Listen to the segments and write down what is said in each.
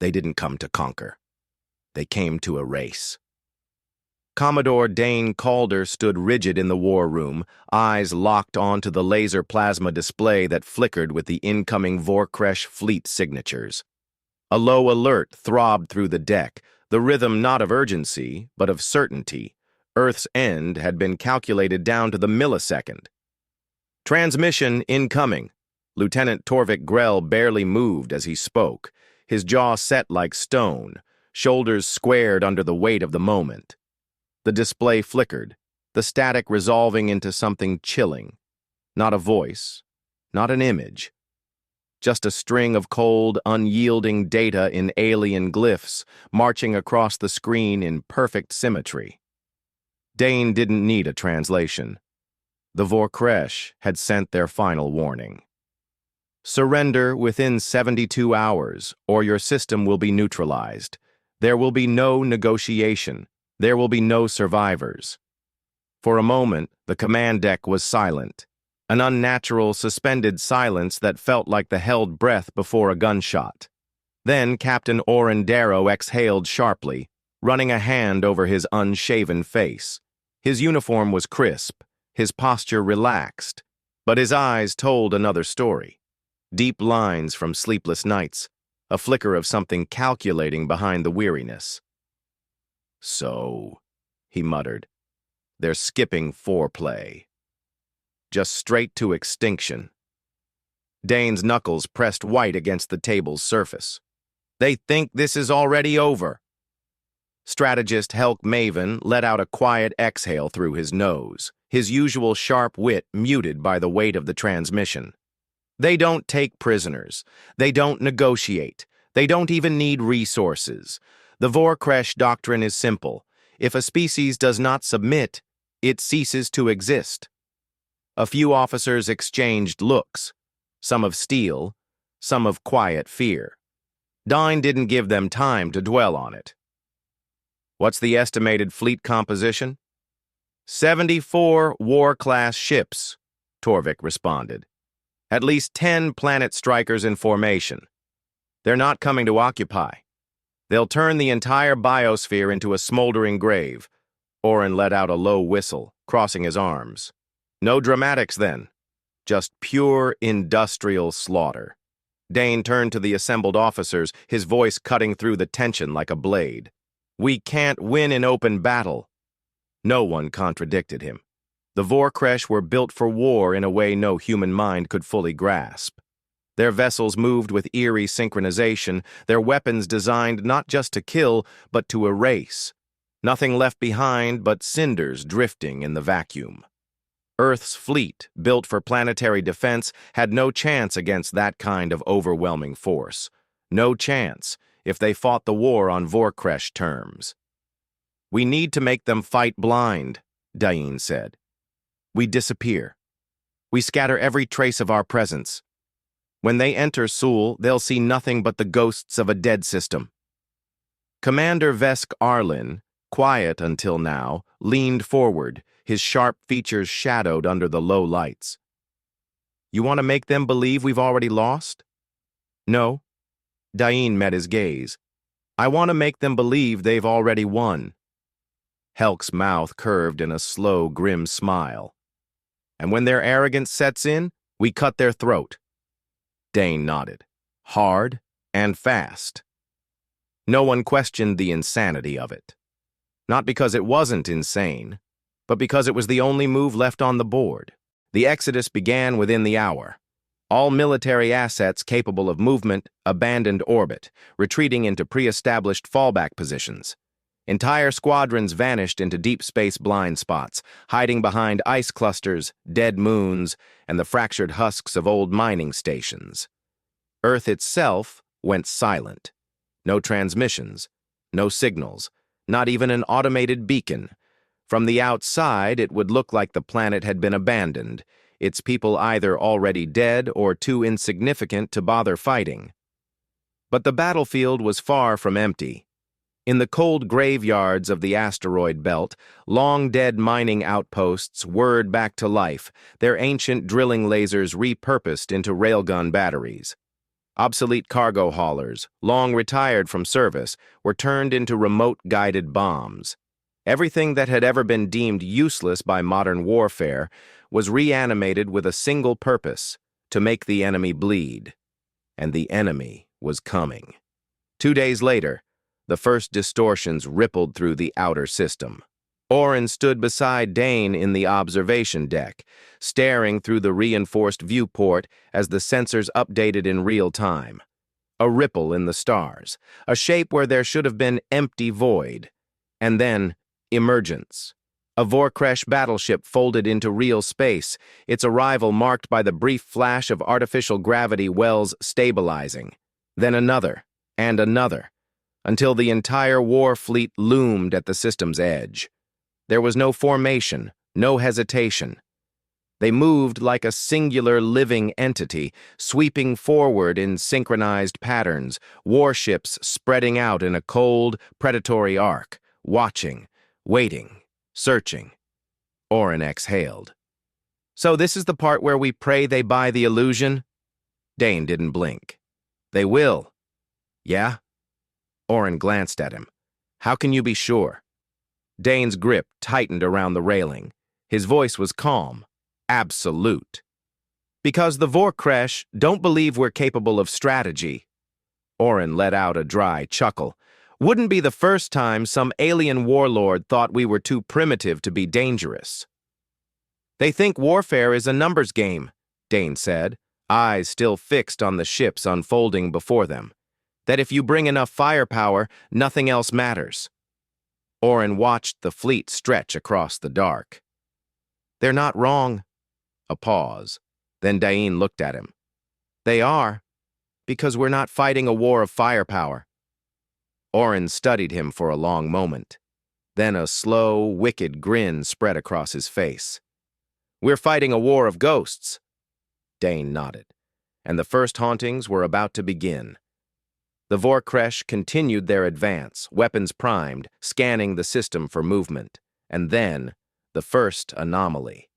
They didn't come to conquer. They came to erase. Commodore Dane Calder stood rigid in the war room, eyes locked onto the laser plasma display that flickered with the incoming Vorkresh fleet signatures. A low alert throbbed through the deck, the rhythm not of urgency, but of certainty. Earth's end had been calculated down to the millisecond. Transmission incoming. Lieutenant Torvik Grell barely moved as he spoke, his jaw set like stone, shoulders squared under the weight of the moment. The display flickered, the static resolving into something chilling. Not a voice, not an image. Just a string of cold, unyielding data in alien glyphs marching across the screen in perfect symmetry. Dane didn't need a translation. The Vorkresh had sent their final warning. Surrender within 72 hours, or your system will be neutralized. There will be no negotiation. There will be no survivors. For a moment, the command deck was silent, an unnatural, suspended silence that felt like the held breath before a gunshot. Then Captain Oren Darrow exhaled sharply, running a hand over his unshaven face. His uniform was crisp, his posture relaxed, but his eyes told another story. Deep lines from sleepless nights, a flicker of something calculating behind the weariness. "So," he muttered, "they're skipping foreplay. Just straight to extinction." Dane's knuckles pressed white against the table's surface. "They think this is already over." Strategist Helk Maven let out a quiet exhale through his nose, his usual sharp wit muted by the weight of the transmission. "They don't take prisoners. They don't negotiate. They don't even need resources. The Vorkresh doctrine is simple. If a species does not submit, it ceases to exist." A few officers exchanged looks, some of steel, some of quiet fear. Dine didn't give them time to dwell on it. "What's the estimated fleet composition?" 74 war-class ships, Torvik responded. "At least 10 planet strikers in formation. They're not coming to occupy. They'll turn the entire biosphere into a smoldering grave." Oren let out a low whistle, crossing his arms. "No dramatics, then. Just pure industrial slaughter." Dane turned to the assembled officers, his voice cutting through the tension like a blade. "We can't win in open battle." No one contradicted him. The Vorkresh were built for war in a way no human mind could fully grasp. Their vessels moved with eerie synchronization, their weapons designed not just to kill, but to erase. Nothing left behind but cinders drifting in the vacuum. Earth's fleet, built for planetary defense, had no chance against that kind of overwhelming force. No chance if they fought the war on Vorkresh terms. "We need to make them fight blind," Dane said. "We disappear. We scatter every trace of our presence. When they enter Sul, they'll see nothing but the ghosts of a dead system." Commander Vesk Arlin, quiet until now, leaned forward, his sharp features shadowed under the low lights. "You want to make them believe we've already lost?" "No." Dine met his gaze. "I want to make them believe they've already won." Helk's mouth curved in a slow, grim smile. "And when their arrogance sets in, we cut their throat." Dane nodded, hard and fast. No one questioned the insanity of it. Not because it wasn't insane, but because it was the only move left on the board. The exodus began within the hour. All military assets capable of movement abandoned orbit, retreating into pre-established fallback positions. Entire squadrons vanished into deep space blind spots, hiding behind ice clusters, dead moons, and the fractured husks of old mining stations. Earth itself went silent. No transmissions, no signals, not even an automated beacon. From the outside, it would look like the planet had been abandoned, its people either already dead or too insignificant to bother fighting. But the battlefield was far from empty. In the cold graveyards of the asteroid belt, long-dead mining outposts whirred back to life, their ancient drilling lasers repurposed into railgun batteries. Obsolete cargo haulers, long retired from service, were turned into remote-guided bombs. Everything that had ever been deemed useless by modern warfare was reanimated with a single purpose: to make the enemy bleed. And the enemy was coming. 2 days later, the first distortions rippled through the outer system. Oren stood beside Dane in the observation deck, staring through the reinforced viewport as the sensors updated in real time. A ripple in the stars, a shape where there should have been empty void. And then, emergence. A Vorkresh battleship folded into real space, its arrival marked by the brief flash of artificial gravity wells stabilizing. Then another, and another, until the entire war fleet loomed at the system's edge. There was no formation, no hesitation. They moved like a singular living entity, sweeping forward in synchronized patterns, warships spreading out in a cold, predatory arc, watching, waiting, searching. Oren exhaled. "So this is the part where we pray they buy the illusion?" Dane didn't blink. "They will." "Yeah?" Oren glanced at him. "How can you be sure?" Dane's grip tightened around the railing. His voice was calm, absolute. "Because the Vorkresh don't believe we're capable of strategy." Oren let out a dry chuckle. "Wouldn't be the first time some alien warlord thought we were too primitive to be dangerous." "They think warfare is a numbers game," Dane said, eyes still fixed on the ships unfolding before them. "That if you bring enough firepower, nothing else matters." Oren watched the fleet stretch across the dark. "They're not wrong." A pause. Then Dane looked at him. "They are, because we're not fighting a war of firepower." Oren studied him for a long moment. Then a slow, wicked grin spread across his face. "We're fighting a war of ghosts." Dane nodded. And the first hauntings were about to begin. The Vorkresh continued their advance, weapons primed, scanning the system for movement. And then, the first anomaly.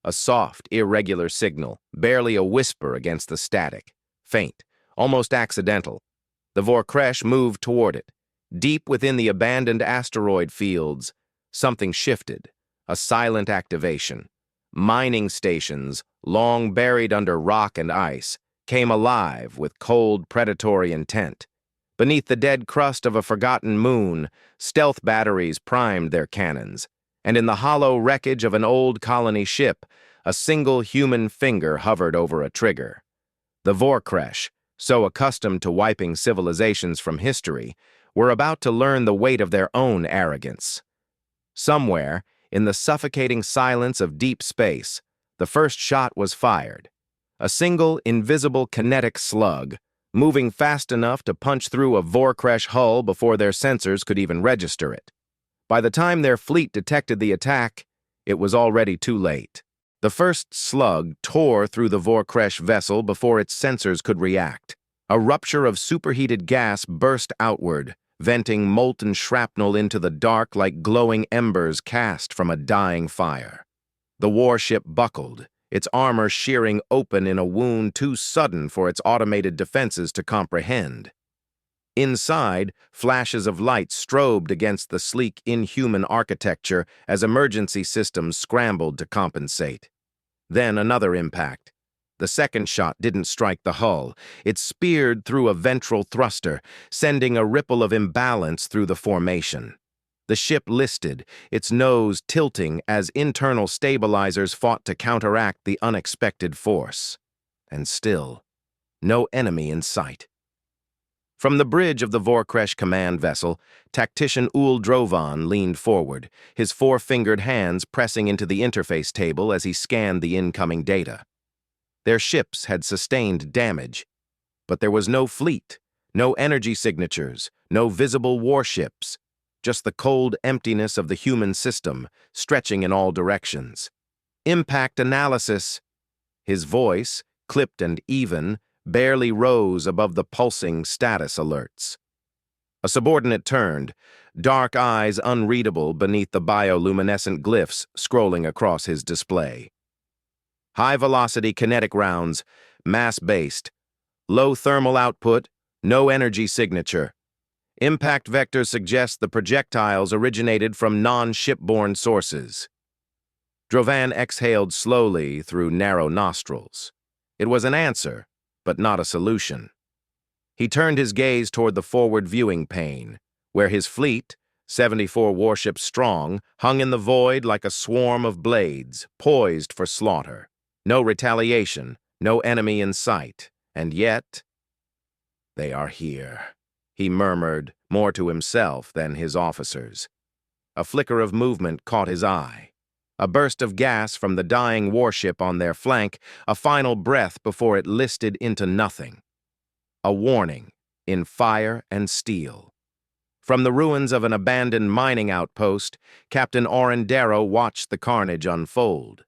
A soft, irregular signal, barely a whisper against the static. Faint, almost accidental. The Vorkresh moved toward it. Deep within the abandoned asteroid fields, something shifted. A silent activation. Mining stations, long buried under rock and ice, came alive with cold, predatory intent. Beneath the dead crust of a forgotten moon, stealth batteries primed their cannons, and in the hollow wreckage of an old colony ship, a single human finger hovered over a trigger. The Vorkresh, so accustomed to wiping civilizations from history, were about to learn the weight of their own arrogance. Somewhere, in the suffocating silence of deep space, the first shot was fired. A single, invisible kinetic slug, moving fast enough to punch through a Vorkresh hull before their sensors could even register it. By the time their fleet detected the attack, it was already too late. The first slug tore through the Vorkresh vessel before its sensors could react. A rupture of superheated gas burst outward, venting molten shrapnel into the dark like glowing embers cast from a dying fire. The warship buckled, its armor shearing open in a wound too sudden for its automated defenses to comprehend. Inside, flashes of light strobed against the sleek, inhuman architecture as emergency systems scrambled to compensate. Then another impact. The second shot didn't strike the hull. It speared through a ventral thruster, sending a ripple of imbalance through the formation. The ship listed, its nose tilting as internal stabilizers fought to counteract the unexpected force. And still, no enemy in sight. From the bridge of the Vorkresh command vessel, tactician Drovan leaned forward, his four-fingered hands pressing into the interface table as he scanned the incoming data. Their ships had sustained damage, but there was no fleet, no energy signatures, no visible warships, just the cold emptiness of the human system, stretching in all directions. Impact analysis. His voice, clipped and even, barely rose above the pulsing status alerts. A subordinate turned, dark eyes unreadable beneath the bioluminescent glyphs scrolling across his display. High-velocity kinetic rounds, mass-based, Low thermal output, no energy signature. Impact vector suggests the projectiles originated from non-shipborne sources. Drovan exhaled slowly through narrow nostrils. It was an answer, but not a solution. He turned his gaze toward the forward viewing pane, where his fleet, 74 warships strong, hung in the void like a swarm of blades, poised for slaughter. No retaliation, no enemy in sight, and yet, "They are here," he murmured, more to himself than his officers. A flicker of movement caught his eye. A burst of gas from the dying warship on their flank, a final breath before it listed into nothing. A warning, in fire and steel. From the ruins of an abandoned mining outpost, Captain Darrow watched the carnage unfold.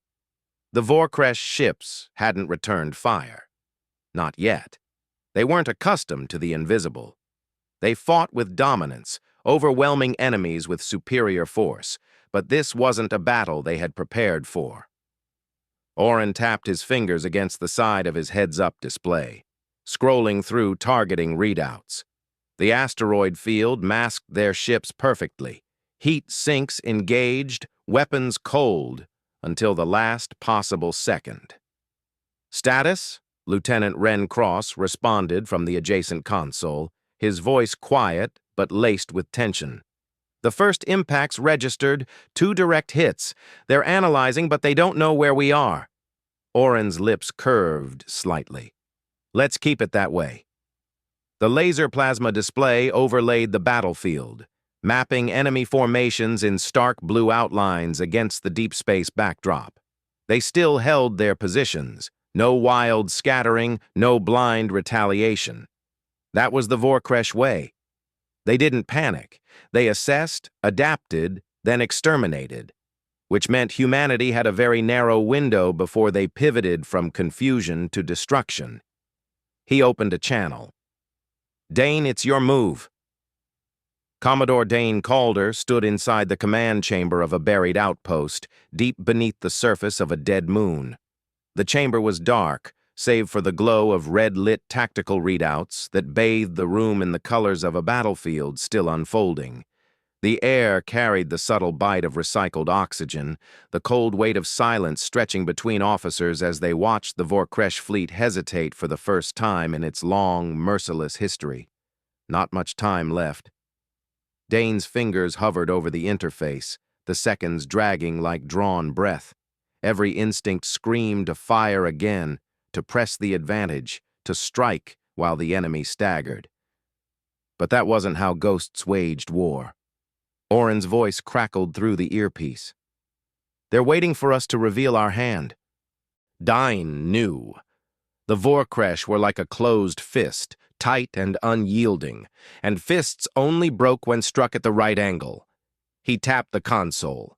The Vorkresh ships hadn't returned fire. Not yet. They weren't accustomed to the invisible. They fought with dominance, overwhelming enemies with superior force, but this wasn't a battle they had prepared for. Oren tapped his fingers against the side of his heads-up display, scrolling through targeting readouts. The asteroid field masked their ships perfectly. Heat sinks engaged, weapons cold, until the last possible second. "Status?" Lieutenant Ren Cross responded from the adjacent console, his voice quiet but laced with tension. "The first impacts registered, 2 direct hits. They're analyzing, but they don't know where we are." Oren's lips curved slightly. "Let's keep it that way." The laser plasma display overlaid the battlefield, mapping enemy formations in stark blue outlines against the deep space backdrop. They still held their positions, no wild scattering, no blind retaliation. That was the Vorkresh way. They didn't panic. They assessed, adapted, then exterminated, which meant humanity had a very narrow window before they pivoted from confusion to destruction. He opened a channel. "Dane, it's your move." Commodore Dane Calder stood inside the command chamber of a buried outpost, deep beneath the surface of a dead moon. The chamber was dark, save for the glow of red-lit tactical readouts that bathed the room in the colors of a battlefield still unfolding. The air carried the subtle bite of recycled oxygen, the cold weight of silence stretching between officers as they watched the Vorkresh fleet hesitate for the first time in its long, merciless history. Not much time left. Dane's fingers hovered over the interface, the seconds dragging like drawn breath. Every instinct screamed to fire again, to press the advantage, to strike while the enemy staggered. But that wasn't how ghosts waged war. Oren's voice crackled through the earpiece. "They're waiting for us to reveal our hand." Dane knew. The Vorkresh were like a closed fist, tight and unyielding, and fists only broke when struck at the right angle. He tapped the console.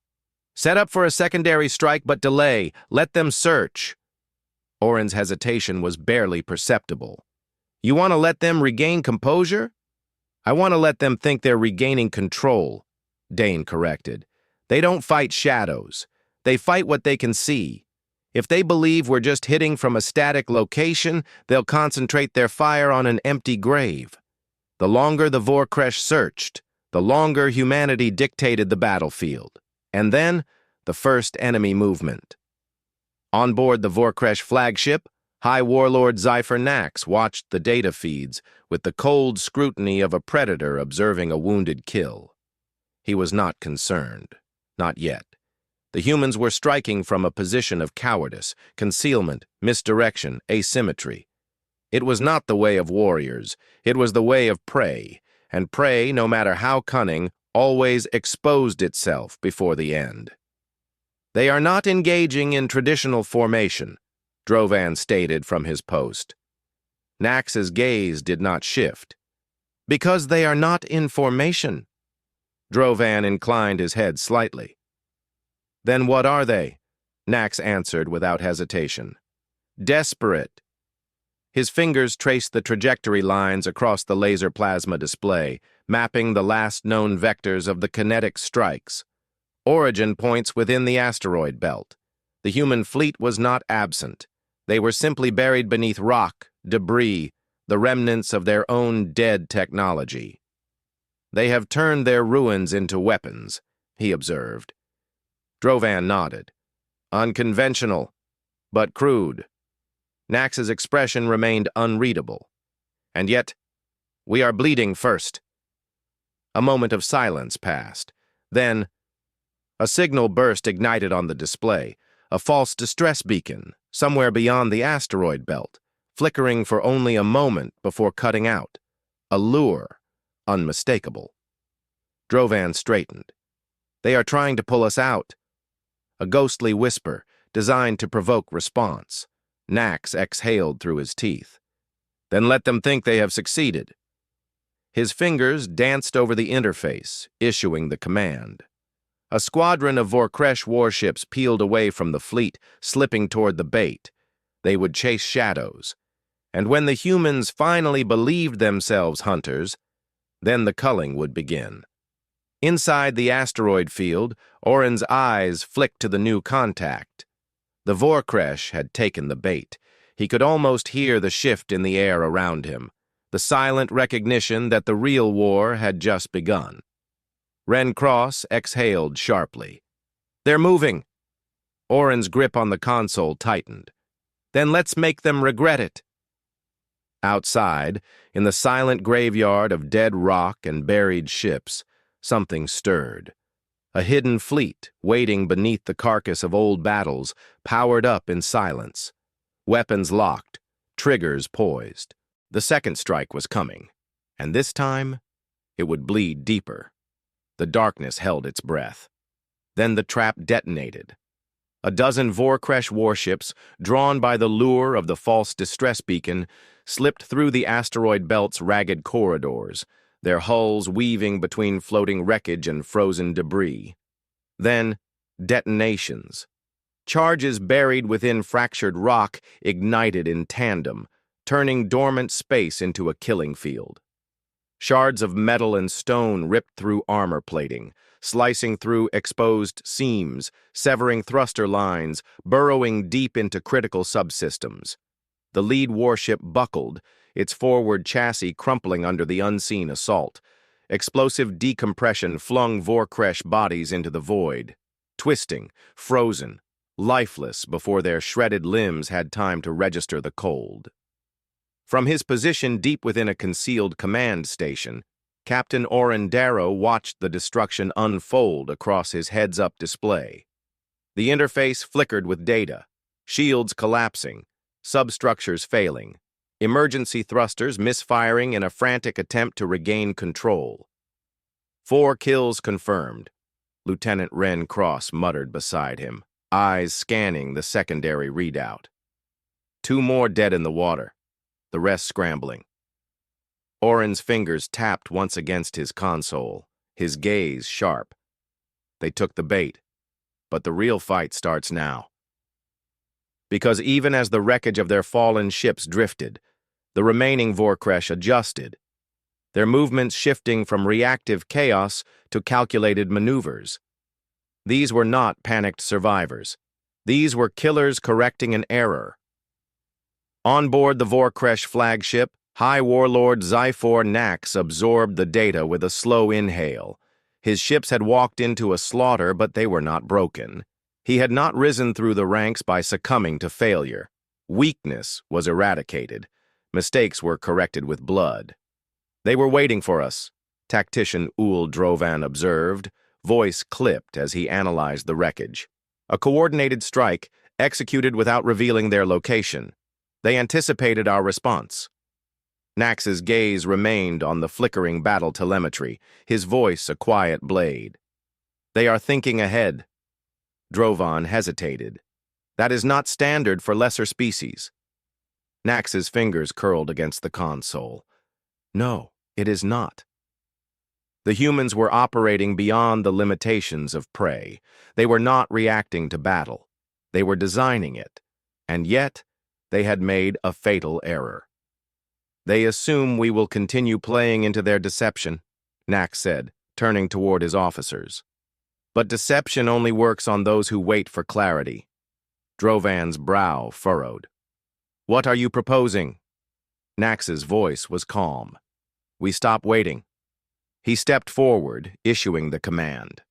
"Set up for a secondary strike, but delay. Let them search." Oren's hesitation was barely perceptible. "You want to let them regain composure?" "I want to let them think they're regaining control," Dane corrected. "They don't fight shadows. They fight what they can see. If they believe we're just hitting from a static location, they'll concentrate their fire on an empty grave. The longer the Vorkresh searched, the longer humanity dictated the battlefield. And then, the first enemy movement. On board the Vorkresh flagship, High Warlord Zypher Nax watched the data feeds with the cold scrutiny of a predator observing a wounded kill. He was not concerned. Not yet. The humans were striking from a position of cowardice, concealment, misdirection, asymmetry. It was not the way of warriors. It was the way of prey, and prey, no matter how cunning, always exposed itself before the end. "They are not engaging in traditional formation," Drovan stated from his post. Nax's gaze did not shift. "Because they are not in formation." Drovan inclined his head slightly. "Then what are they?" Nax answered without hesitation. "Desperate." His fingers traced the trajectory lines across the laser plasma display, mapping the last known vectors of the kinetic strikes. Origin points within the asteroid belt. The human fleet was not absent. They were simply buried beneath rock, debris, the remnants of their own dead technology. They have turned their ruins into weapons, he observed. Drovan nodded. Unconventional, but crude. Nax's expression remained unreadable. And yet, we are bleeding first. A moment of silence passed. Then, a signal burst ignited on the display, a false distress beacon, somewhere beyond the asteroid belt, flickering for only a moment before cutting out. A lure, unmistakable. Drovan straightened. They are trying to pull us out. A ghostly whisper, designed to provoke response. Nax exhaled through his teeth. Then let them think they have succeeded. His fingers danced over the interface, issuing the command. A squadron of Vorkresh warships peeled away from the fleet, slipping toward the bait. They would chase shadows. And when the humans finally believed themselves hunters, then the culling would begin. Inside the asteroid field, Oren's eyes flicked to the new contact. The Vorkresh had taken the bait. He could almost hear the shift in the air around him, the silent recognition that the real war had just begun. Ren Cross exhaled sharply. They're moving. Oren's grip on the console tightened. Then let's make them regret it. Outside, in the silent graveyard of dead rock and buried ships, something stirred. A hidden fleet, waiting beneath the carcass of old battles, powered up in silence. Weapons locked, triggers poised. The second strike was coming, and this time, it would bleed deeper. The darkness held its breath. Then the trap detonated. A dozen Vorkresh warships, drawn by the lure of the false distress beacon, slipped through the asteroid belt's ragged corridors, their hulls weaving between floating wreckage and frozen debris. Then, detonations. Charges buried within fractured rock ignited in tandem, turning dormant space into a killing field. Shards of metal and stone ripped through armor plating, slicing through exposed seams, severing thruster lines, burrowing deep into critical subsystems. The lead warship buckled, its forward chassis crumpling under the unseen assault. Explosive decompression flung Vorkresh bodies into the void, twisting, frozen, lifeless before their shredded limbs had time to register the cold. From his position deep within a concealed command station, Captain Oren Darrow watched the destruction unfold across his heads-up display. The interface flickered with data, shields collapsing, substructures failing, emergency thrusters misfiring in a frantic attempt to regain control. 4 kills confirmed, Lieutenant Ren Cross muttered beside him, eyes scanning the secondary readout. 2 more dead in the water, the rest scrambling. Oren's fingers tapped once against his console, his gaze sharp. They took the bait, but the real fight starts now. Because even as the wreckage of their fallen ships drifted, the remaining Vorkresh adjusted, their movements shifting from reactive chaos to calculated maneuvers. These were not panicked survivors. These were killers correcting an error. On board the Vorkresh flagship, High Warlord Zyphor Nax absorbed the data with a slow inhale. His ships had walked into a slaughter, but they were not broken. He had not risen through the ranks by succumbing to failure. Weakness was eradicated. Mistakes were corrected with blood. They were waiting for us, tactician Ul Drovan observed, voice clipped as he analyzed the wreckage. A coordinated strike, executed without revealing their location. They anticipated our response. Nax's gaze remained on the flickering battle telemetry, his voice a quiet blade. They are thinking ahead. Drovan hesitated. That is not standard for lesser species. Nax's fingers curled against the console. No, it is not. The humans were operating beyond the limitations of prey. They were not reacting to battle. They were designing it. And yet, they had made a fatal error. They assume we will continue playing into their deception, Nax said, turning toward his officers. But deception only works on those who wait for clarity. Drovan's brow furrowed. What are you proposing? Nax's voice was calm. "We stop waiting." He stepped forward, issuing the command.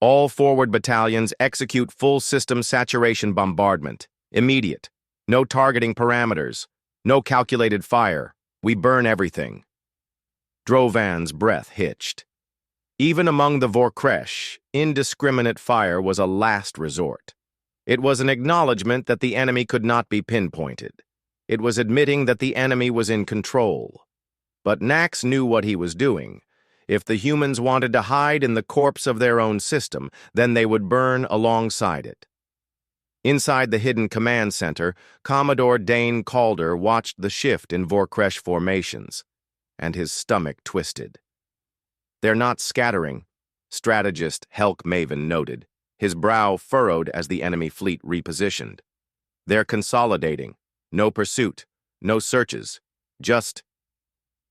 "All forward battalions execute full system saturation bombardment. Immediate. No targeting parameters. No calculated fire. We burn everything." Drovan's breath hitched. Even among the Vorkresh, indiscriminate fire was a last resort. It was an acknowledgement that the enemy could not be pinpointed. It was admitting that the enemy was in control. But Nax knew what he was doing. If the humans wanted to hide in the corpse of their own system, then they would burn alongside it. Inside the hidden command center, Commodore Dane Calder watched the shift in Vorkresh formations, and his stomach twisted. "They're not scattering," strategist Helk Maven noted, his brow furrowed as the enemy fleet repositioned. "They're consolidating. No pursuit, no searches, just—"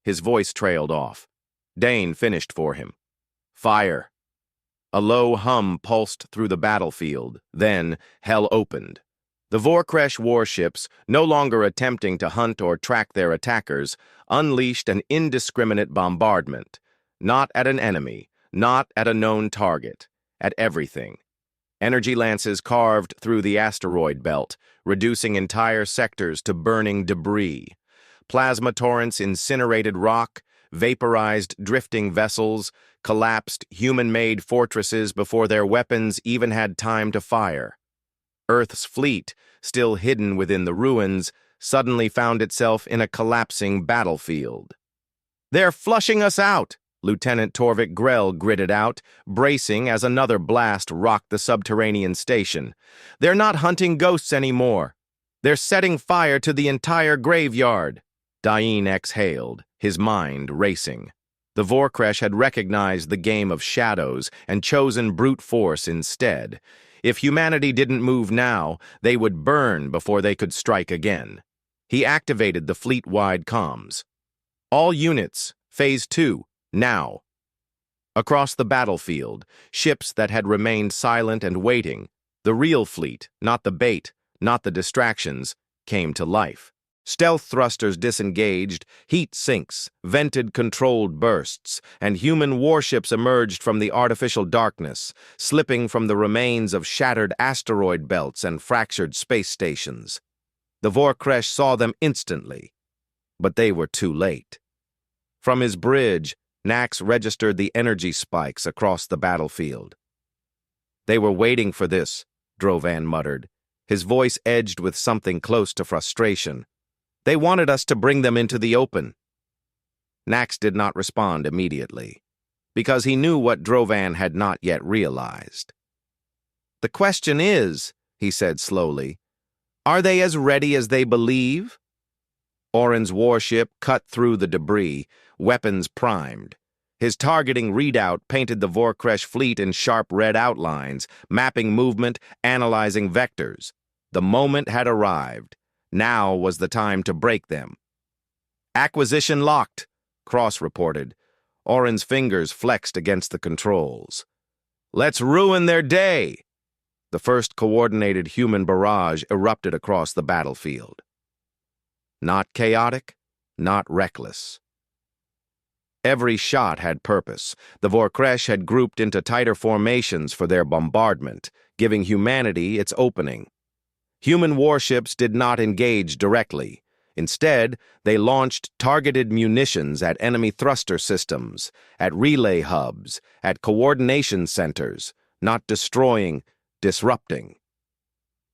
His voice trailed off. Dane finished for him. "Fire." A low hum pulsed through the battlefield. Then, hell opened. The Vorkresh warships, no longer attempting to hunt or track their attackers, unleashed an indiscriminate bombardment. Not at an enemy, not at a known target, at everything. Energy lances carved through the asteroid belt, reducing entire sectors to burning debris. Plasma torrents incinerated rock, vaporized drifting vessels, collapsed human-made fortresses before their weapons even had time to fire. Earth's fleet, still hidden within the ruins, suddenly found itself in a collapsing battlefield. "They're flushing us out!" Lieutenant Torvik Grell gritted out, bracing as another blast rocked the subterranean station. "They're not hunting ghosts anymore. They're setting fire to the entire graveyard." Dain exhaled, his mind racing. The Vorkresh had recognized the game of shadows and chosen brute force instead. If humanity didn't move now, they would burn before they could strike again. He activated the fleet-wide comms. "All units, Phase 2, now." Across the battlefield, ships that had remained silent and waiting, the real fleet, not the bait, not the distractions, came to life. Stealth thrusters disengaged, heat sinks, vented controlled bursts, and human warships emerged from the artificial darkness, slipping from the remains of shattered asteroid belts and fractured space stations. The Vorkresh saw them instantly, but they were too late. From his bridge, Nax registered the energy spikes across the battlefield. "They were waiting for this," Drovan muttered, his voice edged with something close to frustration. "They wanted us to bring them into the open." Nax did not respond immediately, because he knew what Drovan had not yet realized. "The question is," he said slowly, "are they as ready as they believe?" Orin's warship cut through the debris, weapons primed. His targeting readout painted the Vorkresh fleet in sharp red outlines, mapping movement, analyzing vectors. The moment had arrived. Now was the time to break them. "Acquisition locked," Cross reported. Orin's fingers flexed against the controls. "Let's ruin their day!" The first coordinated human barrage erupted across the battlefield. Not chaotic, not reckless. Every shot had purpose. The Vorkresh had grouped into tighter formations for their bombardment, giving humanity its opening. Human warships did not engage directly. Instead, they launched targeted munitions at enemy thruster systems, at relay hubs, at coordination centers, not destroying, disrupting.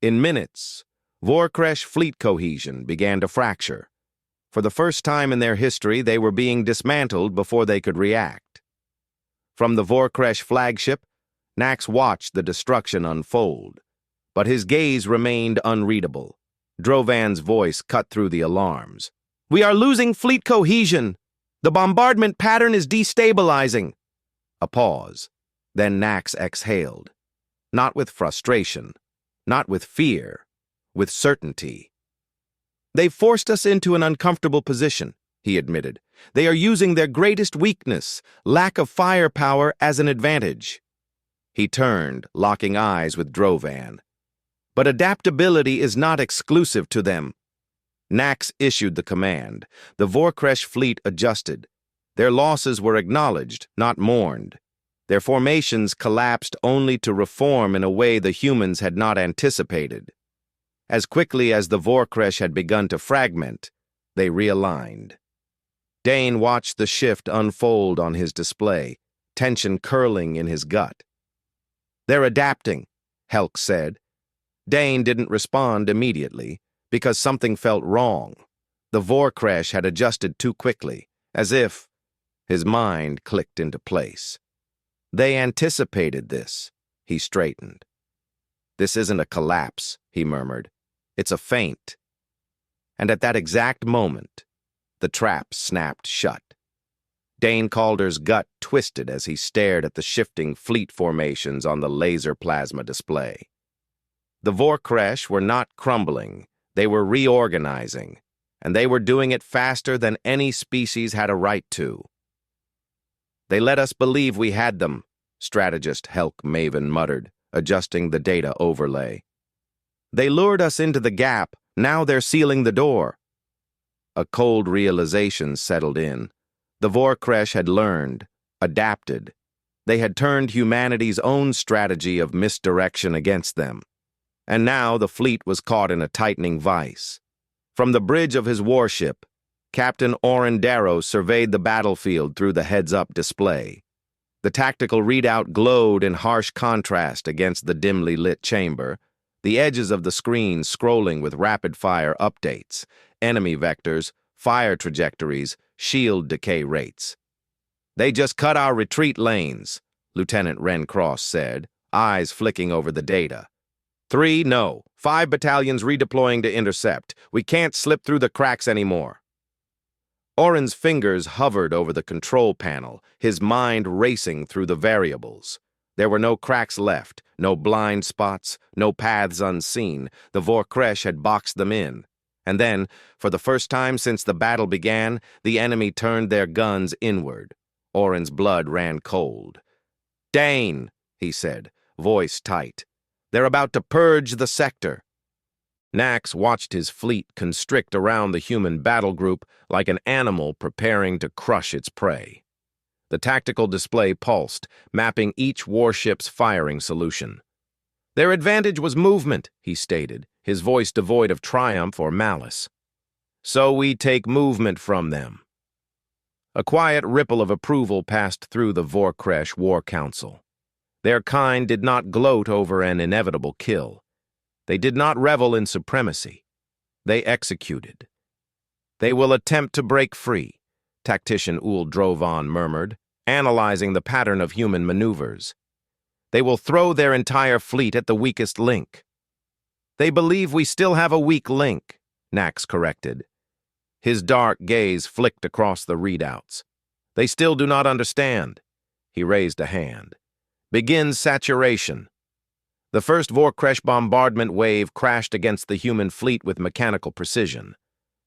In minutes, Vorkresh fleet cohesion began to fracture. For the first time in their history, they were being dismantled before they could react. From the Vorkresh flagship, Nax watched the destruction unfold. But his gaze remained unreadable. Drovan's voice cut through the alarms. "We are losing fleet cohesion! The bombardment pattern is destabilizing!" A pause. Then Nax exhaled. Not with frustration, not with fear, with certainty. "They've forced us into an uncomfortable position," he admitted. "They are using their greatest weakness, lack of firepower, as an advantage." He turned, locking eyes with Drovan. "But adaptability is not exclusive to them." Nax issued the command. The Vorkresh fleet adjusted. Their losses were acknowledged, not mourned. Their formations collapsed only to reform in a way the humans had not anticipated. As quickly as the Vorkresh had begun to fragment, they realigned. Dane watched the shift unfold on his display, tension curling in his gut. "They're adapting," Helk said. Dane didn't respond immediately, because something felt wrong. The Vorkresh had adjusted too quickly, as if his mind clicked into place. They anticipated this, he straightened. "This isn't a collapse," he murmured. "It's a feint." And at that exact moment, the trap snapped shut. Dane Calder's gut twisted as he stared at the shifting fleet formations on the laser plasma display. The Vorkresh were not crumbling, they were reorganizing, and they were doing it faster than any species had a right to. "They let us believe we had them," strategist Helk Maven muttered, adjusting the data overlay. "They lured us into the gap, now they're sealing the door." A cold realization settled in. The Vorkresh had learned, adapted. They had turned humanity's own strategy of misdirection against them. And now the fleet was caught in a tightening vice. From the bridge of his warship, Captain Orendaro surveyed the battlefield through the heads-up display. The tactical readout glowed in harsh contrast against the dimly lit chamber, the edges of the screen scrolling with rapid-fire updates, enemy vectors, fire trajectories, shield decay rates. "They just cut our retreat lanes," Lieutenant Rencross said, eyes flicking over the data. 5 battalions redeploying to intercept. We can't slip through the cracks anymore." Oren's fingers hovered over the control panel, his mind racing through the variables. There were no cracks left, no blind spots, no paths unseen. The Vorkresh had boxed them in. And then, for the first time since the battle began, the enemy turned their guns inward. Oren's blood ran cold. "Dane," he said, voice tight. "They're about to purge the sector." Nax watched his fleet constrict around the human battle group like an animal preparing to crush its prey. The tactical display pulsed, mapping each warship's firing solution. "Their advantage was movement," he stated, his voice devoid of triumph or malice. "So we take movement from them." A quiet ripple of approval passed through the Vorkresh War Council. Their kind did not gloat over an inevitable kill. They did not revel in supremacy. They executed. "They will attempt to break free," Tactician Ul Drovan murmured, analyzing the pattern of human maneuvers. "They will throw their entire fleet at the weakest link." "They believe we still have a weak link," Nax corrected. His dark gaze flicked across the readouts. "They still do not understand." He raised a hand. "Begin saturation." The first Vorkresh bombardment wave crashed against the human fleet with mechanical precision.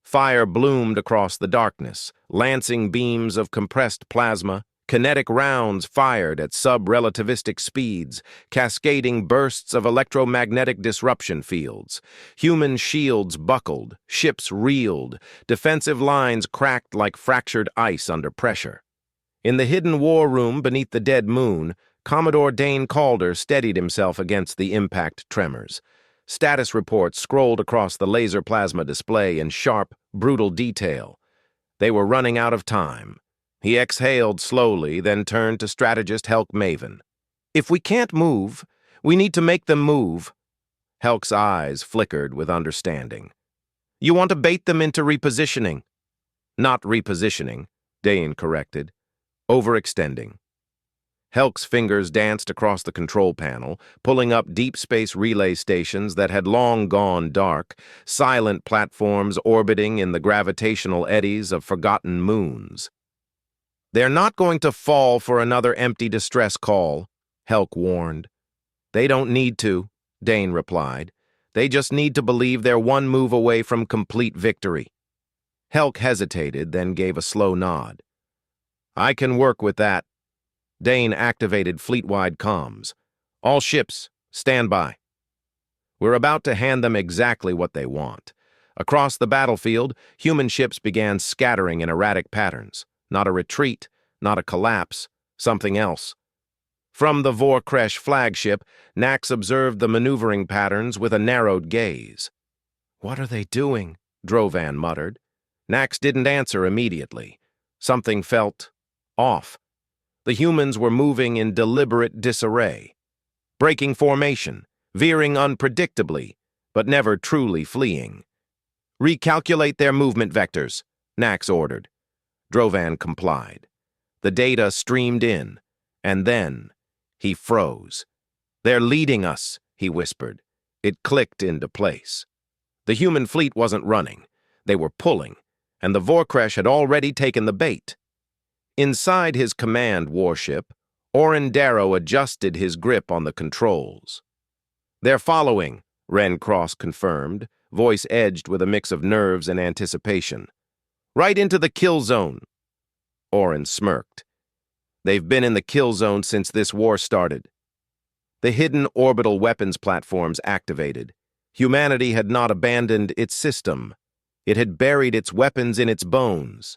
Fire bloomed across the darkness, lancing beams of compressed plasma, kinetic rounds fired at sub-relativistic speeds, cascading bursts of electromagnetic disruption fields. Human shields buckled, ships reeled, defensive lines cracked like fractured ice under pressure. In the hidden war room beneath the dead moon, Commodore Dane Calder steadied himself against the impact tremors. Status reports scrolled across the laser plasma display in sharp, brutal detail. They were running out of time. He exhaled slowly, then turned to strategist Helk Maven. "If we can't move, we need to make them move." Helk's eyes flickered with understanding. "You want to bait them into repositioning." "Not repositioning," Dane corrected. "Overextending." Helk's fingers danced across the control panel, pulling up deep space relay stations that had long gone dark, silent platforms orbiting in the gravitational eddies of forgotten moons. "They're not going to fall for another empty distress call," Helk warned. "They don't need to," Dane replied. "They just need to believe they're one move away from complete victory." Helk hesitated, then gave a slow nod. "I can work with that." Dane activated fleet-wide comms. "All ships, stand by. We're about to hand them exactly what they want. Across the battlefield, human ships began scattering in erratic patterns. Not a retreat, not a collapse, something else. From the Vorkresh flagship, Nax observed the maneuvering patterns with a narrowed gaze. "What are they doing?" Drovan muttered. Nax didn't answer immediately. Something felt off. The humans were moving in deliberate disarray, breaking formation, veering unpredictably, but never truly fleeing. "Recalculate their movement vectors," Nax ordered. Drovan complied. The data streamed in, and then he froze. "They're leading us," he whispered. It clicked into place. The human fleet wasn't running. They were pulling, and the Vorkresh had already taken the bait. Inside his command warship, Orin Darrow adjusted his grip on the controls. "They're following," Ren Cross confirmed, voice edged with a mix of nerves and anticipation. "Right into the kill zone." Orin smirked. "They've been in the kill zone since this war started." The hidden orbital weapons platforms activated. Humanity had not abandoned its system. It had buried its weapons in its bones.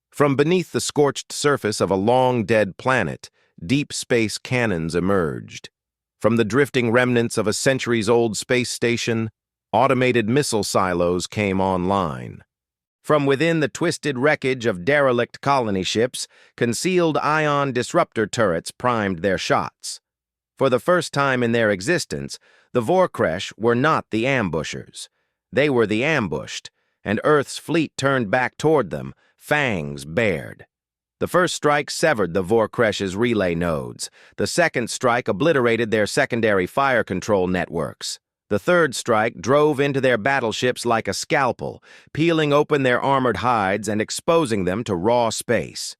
From beneath the scorched surface of a long-dead planet, deep space cannons emerged. From the drifting remnants of a centuries-old space station, automated missile silos came online. From within the twisted wreckage of derelict colony ships, concealed ion disruptor turrets primed their shots. For the first time in their existence, the Vorkresh were not the ambushers. They were the ambushed, and Earth's fleet turned back toward them, fangs bared. The first strike severed the Vorkresh's relay nodes. The second strike obliterated their secondary fire control networks. The third strike drove into their battleships like a scalpel, peeling open their armored hides and exposing them to raw space.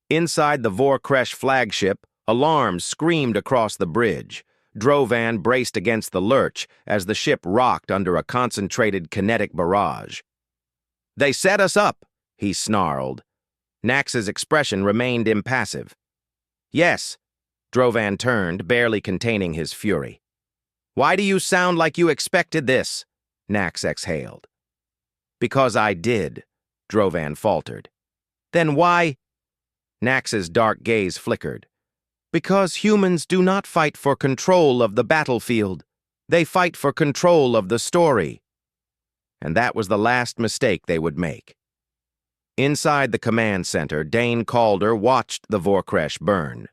Inside the Vorkresh flagship, alarms screamed across the bridge. Drovan braced against the lurch as the ship rocked under a concentrated kinetic barrage. "They set us up," he snarled. Nax's expression remained impassive. "Yes." Drovan turned, barely containing his fury. "Why do you sound like you expected this?" Nax exhaled. "Because I did," Drovan faltered. "Then why?" Nax's dark gaze flickered. "Because humans do not fight for control of the battlefield. They fight for control of the story." And that was the last mistake they would make. Inside the command center, Dane Calder watched the Vorkresh burn.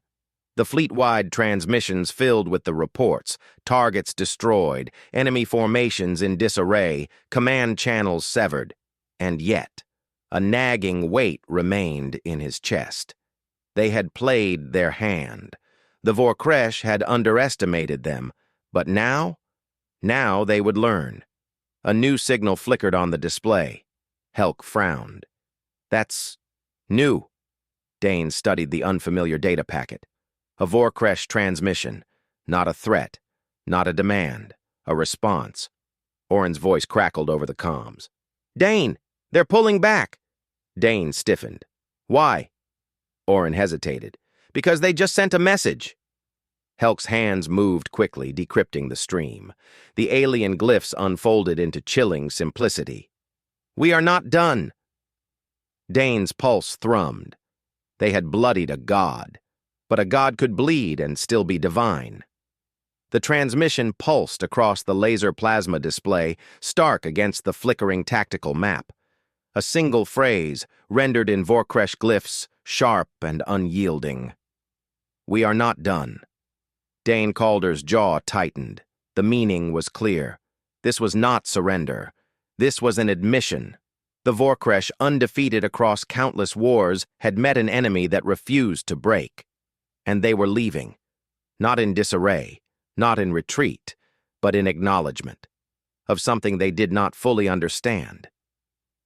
The fleet-wide transmissions filled with the reports, targets destroyed, enemy formations in disarray, command channels severed. And yet, a nagging weight remained in his chest. They had played their hand. The Vorkresh had underestimated them, but now they would learn. A new signal flickered on the display. Helk frowned. "That's new." Dane studied the unfamiliar data packet. A Vorkresh transmission. Not a threat. Not a demand. A response. Orin's voice crackled over the comms. "Dane, they're pulling back." Dane stiffened. "Why?" Orin hesitated. "Because they just sent a message." Helk's hands moved quickly, decrypting the stream. The alien glyphs unfolded into chilling simplicity. "We are not done." Dane's pulse thrummed. They had bloodied a god, but a god could bleed and still be divine. The transmission pulsed across the laser plasma display, stark against the flickering tactical map. A single phrase, rendered in Vorkresh glyphs, sharp and unyielding. "We are not done." Dane Calder's jaw tightened. The meaning was clear. This was not surrender. This was an admission. The Vorkresh, undefeated across countless wars, had met an enemy that refused to break. And they were leaving. Not in disarray, not in retreat, but in acknowledgement of something they did not fully understand.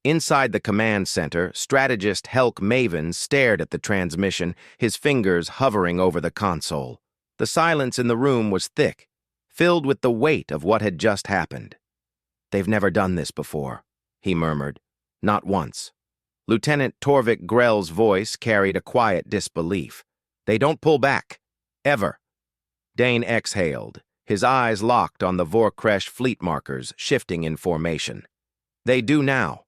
Inside the command center, strategist Helk Maven stared at the transmission, his fingers hovering over the console. The silence in the room was thick, filled with the weight of what had just happened. "They've never done this before," he murmured. "Not once." Lieutenant Torvik Grell's voice carried a quiet disbelief. "They don't pull back. Ever." Dane exhaled, his eyes locked on the Vorkresh fleet markers, shifting in formation. They do now.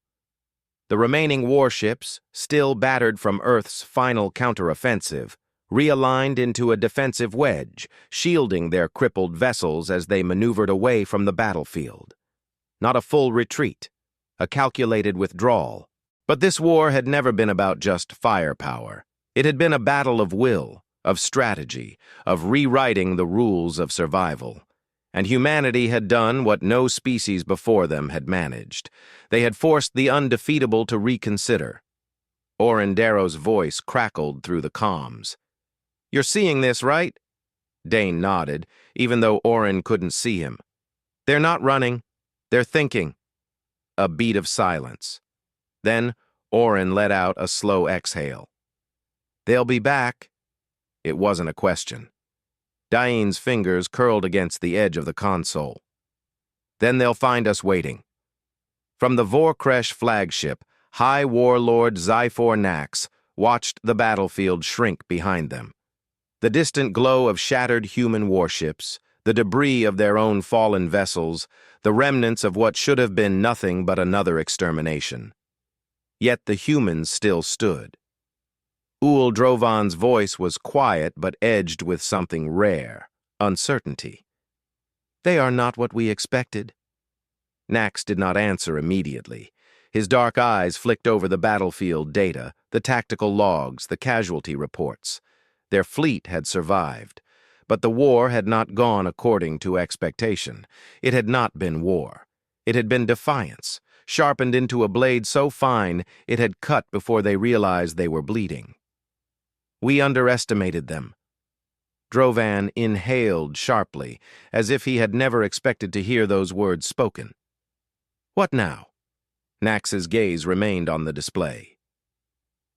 The remaining warships, still battered from Earth's final counteroffensive, realigned into a defensive wedge, shielding their crippled vessels as they maneuvered away from the battlefield. Not a full retreat, a calculated withdrawal. But this war had never been about just firepower. It had been a battle of will, of strategy, of rewriting the rules of survival. And humanity had done what no species before them had managed. They had forced the undefeatable to reconsider. Orin Darrow's voice crackled through the comms. "You're seeing this, right?" Dane nodded, even though Orin couldn't see him. "They're not running. They're thinking." A beat of silence. Then Orin let out a slow exhale. "They'll be back." It wasn't a question. Diane's fingers curled against the edge of the console. "Then they'll find us waiting." From the Vorkresh flagship, High Warlord Zyphor Nax watched the battlefield shrink behind them. The distant glow of shattered human warships, the debris of their own fallen vessels, the remnants of what should have been nothing but another extermination. Yet the humans still stood. Ul Drovan's voice was quiet but edged with something rare, uncertainty. "They are not what we expected." Nax did not answer immediately. His dark eyes flicked over the battlefield data, the tactical logs, the casualty reports. Their fleet had survived, but the war had not gone according to expectation. It had not been war. It had been defiance, sharpened into a blade so fine it had cut before they realized they were bleeding. "We underestimated them." Drovan inhaled sharply, as if he had never expected to hear those words spoken. "What now?" Nax's gaze remained on the display.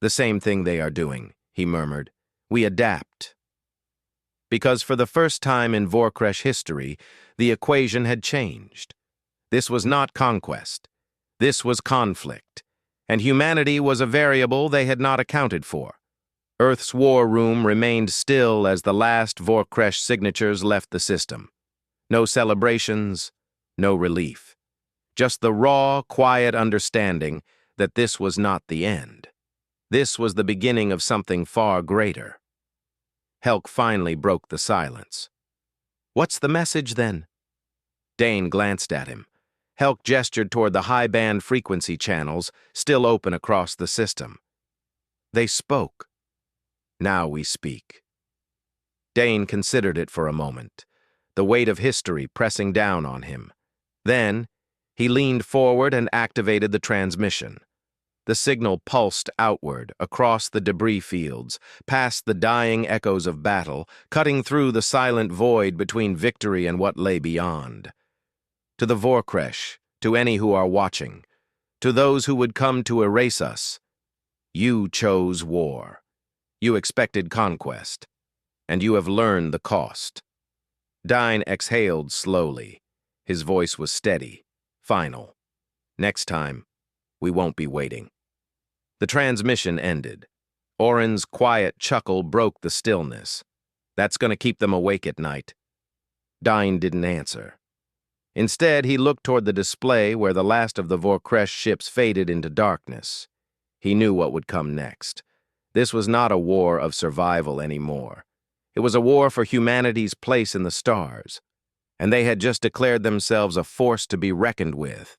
"The same thing they are doing," he murmured. "We adapt." Because for the first time in Vorkresh history, the equation had changed. This was not conquest. This was conflict. And humanity was a variable they had not accounted for. Earth's war room remained still as the last Vorkresh signatures left the system. No celebrations, no relief. Just the raw, quiet understanding that this was not the end. This was the beginning of something far greater. Helk finally broke the silence. "What's the message, then?" Dane glanced at him. Helk gestured toward the high-band frequency channels still open across the system. "They spoke. Now we speak." Dane considered it for a moment, the weight of history pressing down on him. Then, he leaned forward and activated the transmission. The signal pulsed outward, across the debris fields, past the dying echoes of battle, cutting through the silent void between victory and what lay beyond. "To the Vorkresh, to any who are watching, to those who would come to erase us, you chose war. You expected conquest, and you have learned the cost." Dine exhaled slowly. His voice was steady, final. "Next time, we won't be waiting." The transmission ended. Orin's quiet chuckle broke the stillness. "That's going to keep them awake at night." Dine didn't answer. Instead, he looked toward the display where the last of the Vorkresh ships faded into darkness. He knew what would come next. This was not a war of survival anymore. It was a war for humanity's place in the stars, and they had just declared themselves a force to be reckoned with.